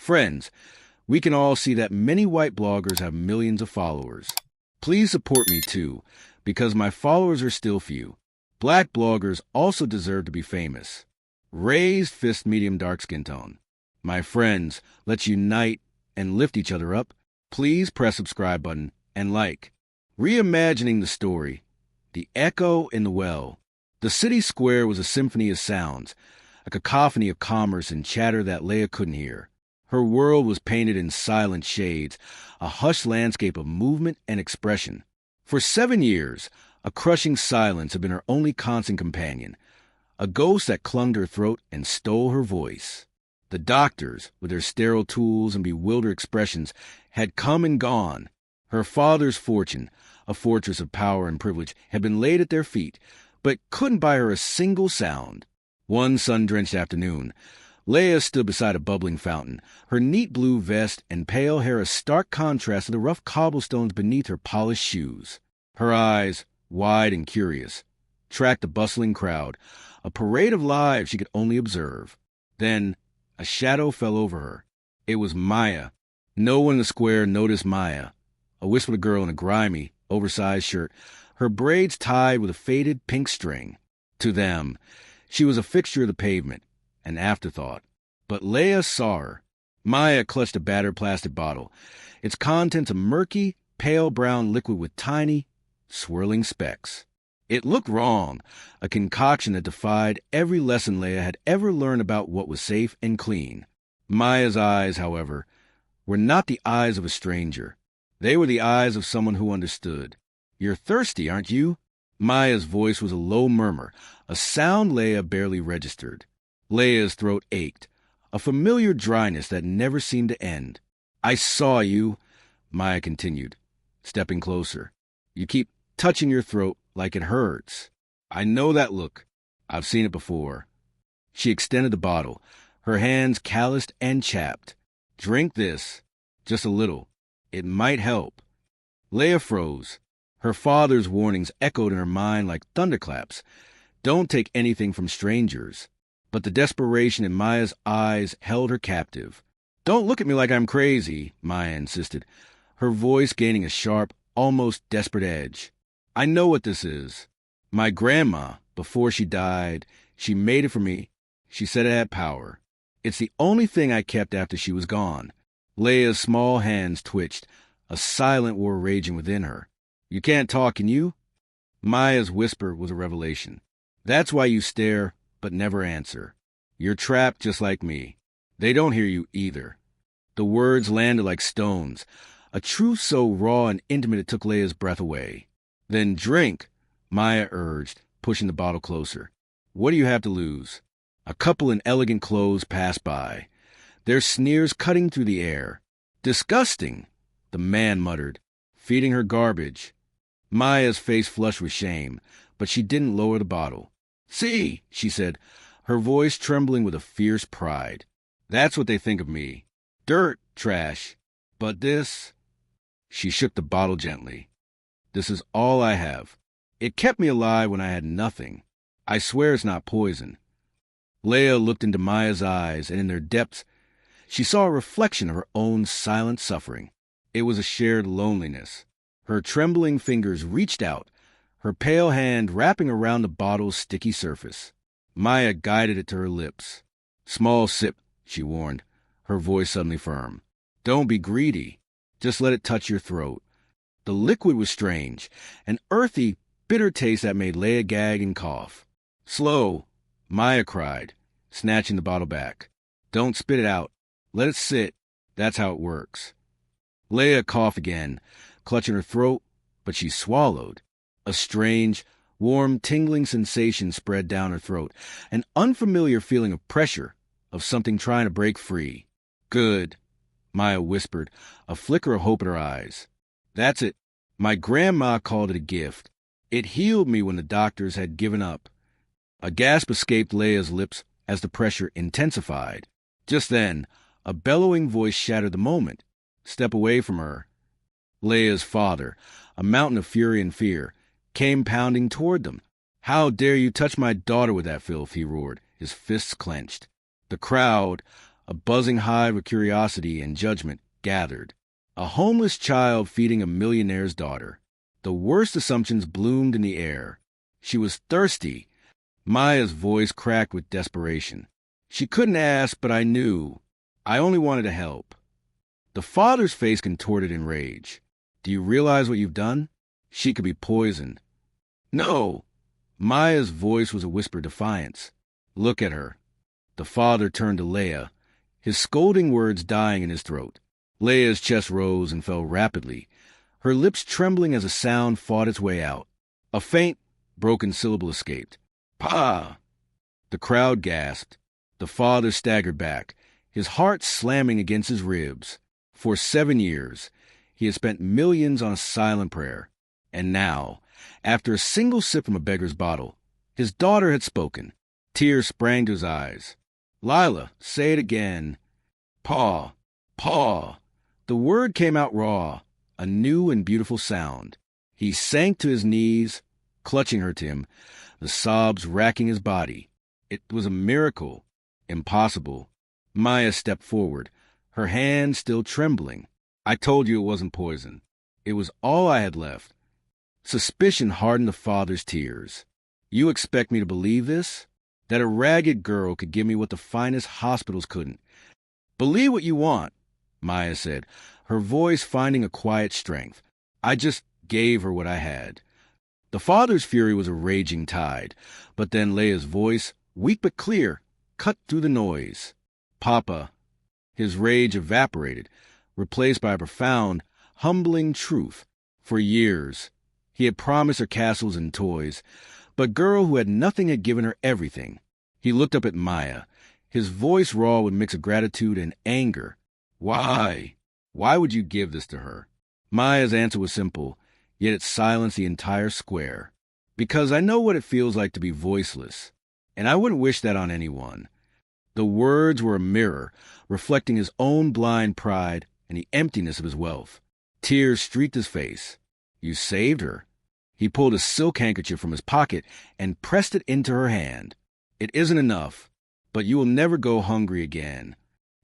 Friends, we can all see that many white bloggers have millions of followers. Please support me too, because my followers are still few. Black bloggers also deserve to be famous. Raised fist medium dark skin tone. My friends, let's unite and lift each other up. Please press subscribe button and like. Reimagining the story. The echo in the well. The city square was a symphony of sounds, a cacophony of commerce and chatter that Leia couldn't hear. Her world was painted in silent shades, a hushed landscape of movement and expression. For 7 years, a crushing silence had been her only constant companion, a ghost that clung to her throat and stole her voice. The doctors, with their sterile tools and bewildered expressions, had come and gone. Her father's fortune, a fortress of power and privilege, had been laid at their feet, but couldn't buy her a single sound. One sun-drenched afternoon, Leia stood beside a bubbling fountain, her neat blue vest and pale hair a stark contrast to the rough cobblestones beneath her polished shoes. Her eyes, wide and curious, tracked the bustling crowd, a parade of lives she could only observe. Then a shadow fell over her. It was Maya. No one in the square noticed Maya, a whispered girl in a grimy, oversized shirt, her braids tied with a faded pink string. To them, she was a fixture of the pavement, an afterthought. But Leia saw her. Maya clutched a battered plastic bottle, its contents a murky, pale brown liquid with tiny, swirling specks. It looked wrong, a concoction that defied every lesson Leia had ever learned about what was safe and clean. Maya's eyes, however, were not the eyes of a stranger. They were the eyes of someone who understood. "You're thirsty, aren't you?" Maya's voice was a low murmur, a sound Leia barely registered. Leia's throat ached, a familiar dryness that never seemed to end. "I saw you," Maya continued, stepping closer. "You keep touching your throat like it hurts. I know that look. I've seen it before." She extended the bottle, her hands calloused and chapped. "Drink this. Just a little. It might help." Leia froze. Her father's warnings echoed in her mind like thunderclaps. Don't take anything from strangers. But the desperation in Maya's eyes held her captive. "Don't look at me like I'm crazy," Maya insisted, her voice gaining a sharp, almost desperate edge. "I know what this is. My grandma, before she died, she made it for me. She said it had power. It's the only thing I kept after she was gone." Leia's small hands twitched, a silent war raging within her. "You can't talk, can you?" Maya's whisper was a revelation. "That's why you stare, but never answer. You're trapped just like me. They don't hear you either." The words landed like stones, a truth so raw and intimate it took Leia's breath away. "Then drink," Maya urged, pushing the bottle closer. "What do you have to lose?" A couple in elegant clothes passed by, their sneers cutting through the air. "Disgusting," the man muttered, "feeding her garbage." Maya's face flushed with shame, but she didn't lower the bottle. "See," she said, her voice trembling with a fierce pride. "That's what they think of me. Dirt, trash. But this—" She shook the bottle gently. "This is all I have. It kept me alive when I had nothing. I swear it's not poison." Leia looked into Maya's eyes, and in their depths, she saw a reflection of her own silent suffering. It was a shared loneliness. Her trembling fingers reached out, her pale hand wrapping around the bottle's sticky surface. Maya guided it to her lips. "Small sip," she warned, her voice suddenly firm. "Don't be greedy. Just let it touch your throat." The liquid was strange, an earthy, bitter taste that made Leia gag and cough. "Slow," Maya cried, snatching the bottle back. "Don't spit it out. Let it sit. That's how it works." Leia coughed again, clutching her throat, but she swallowed. A strange, warm, tingling sensation spread down her throat, an unfamiliar feeling of pressure, of something trying to break free. "Good," Maya whispered, a flicker of hope in her eyes. "That's it. My grandma called it a gift. It healed me when the doctors had given up." A gasp escaped Leia's lips as the pressure intensified. Just then, a bellowing voice shattered the moment. Step away from her. Leia's father, a mountain of fury and fear, came pounding toward them. "How dare you touch my daughter with that filth?" he roared, his fists clenched. The crowd, A buzzing hive of curiosity and judgment gathered. A homeless child feeding a millionaire's daughter. The worst assumptions bloomed in the air. She was thirsty. Maya's voice cracked with desperation. She couldn't ask, but I knew. I only wanted to help. The father's face contorted in rage. Do you realize what you've done? She could be poisoned. No! Maya's voice was a whispered defiance. Look at her. The father turned to Leia, his scolding words dying in his throat. Leia's chest rose and fell rapidly, her lips trembling as a sound fought its way out. A faint, broken syllable escaped. Pa! The crowd gasped. The father staggered back, his heart slamming against his ribs. For 7 years, he had spent millions on a silent prayer. And now, after a single sip from a beggar's bottle, his daughter had spoken. Tears sprang to his eyes. Lila, say it again. Pa! Pa! The word came out raw, a new and beautiful sound. He sank to his knees, clutching her to him, the sobs racking his body. It was a miracle. Impossible. Maya stepped forward, her hand still trembling. I told you it wasn't poison. It was all I had left. Suspicion hardened the father's tears. You expect me to believe this? That a ragged girl could give me what the finest hospitals couldn't? Believe what you want, Maya said, her voice finding a quiet strength. I just gave her what I had. The father's fury was a raging tide, but then Leia's voice, weak but clear, cut through the noise. Papa. His rage evaporated, replaced by a profound, humbling truth. For years, he had promised her castles and toys, but a girl who had nothing had given her everything. He looked up at Maya, his voice raw with mix of gratitude and anger. Why? Why would you give this to her? Maya's answer was simple, yet it silenced the entire square. Because I know what it feels like to be voiceless, and I wouldn't wish that on anyone. The words were a mirror, reflecting his own blind pride and the emptiness of his wealth. Tears streaked his face. You saved her. He pulled a silk handkerchief from his pocket and pressed it into her hand. It isn't enough, but you will never go hungry again.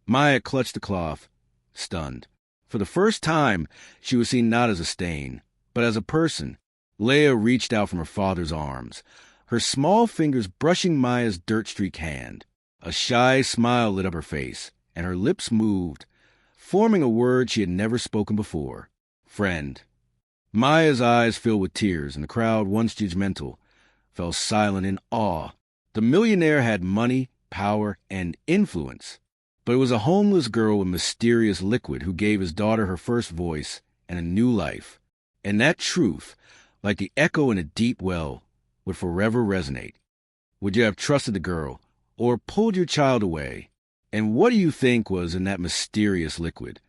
Maya clutched the cloth, stunned. For the first time, she was seen not as a stain, but as a person. Leia reached out from her father's arms, her small fingers brushing Maya's dirt-streaked hand. A shy smile lit up her face, and her lips moved, forming a word she had never spoken before. Friend. Maya's eyes filled with tears, and the crowd, once judgmental, fell silent in awe. The millionaire had money, power, and influence, but it was a homeless girl with mysterious liquid who gave his daughter her first voice and a new life. And that truth, like the echo in a deep well, would forever resonate. Would you have trusted the girl, or pulled your child away? And what do you think was in that mysterious liquid?